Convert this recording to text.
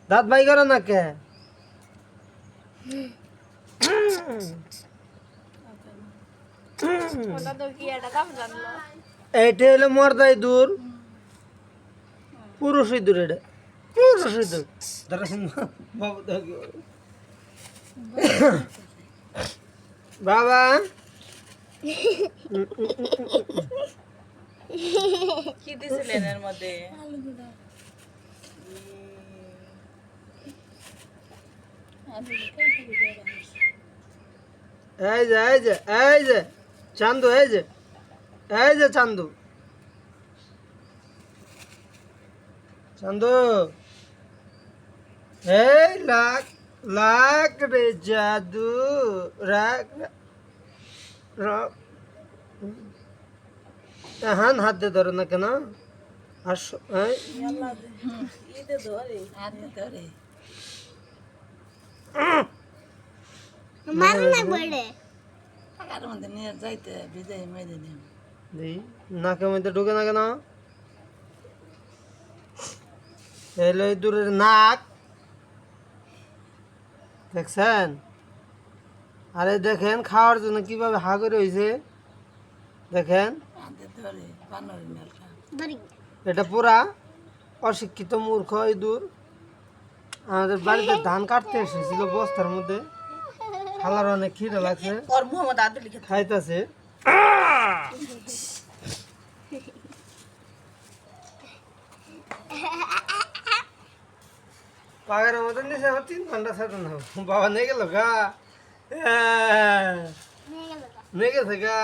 দাঁত বাই করো না কে? এইটা হলো মর্দা ইঁদুর, পুরুষ ইঁদুর। এটা পুরুষ ইঁদুর। বাবু দেখো। বাবা কি দিছিলেন এর মধ্যে? এই যে চান্দু, এই যে চান্দু, চান্দু, এই লাখ লাখ রে জাদু, রাখ রাখ। হান হাত দিয়ে ধরো না কেন? আসো এই ইতে ধরে হাতে ধরে টাকার মধ্যে নিয়ে যাইতে বিদায় মেরে নিম। দেই নাকের মধ্যে ঢুকে না কেন? এলো ইঁদুরের নাক, দেখছেন? আরে দেখেন খাওয়ার জন্য কিভাবে হা করে হয়েছে, দেখেন। হাতে ধরে বানরের নেলটা এটা পুরা অশিক্ষিত মূর্খ ইঁদুর। আমাদের বাড়িতে ধান কাটতে এসেছিল বস্তার মধ্যে। খালার অনেক খিদে লাগছে, ওর মোহাম্মদ আদুল লিখে খাইতেছে। পাগের মতন নিচে আমার 3 ঘন্টা সাথে না বাবা নিয়ে গেল গা, নিয়ে গেছে গা।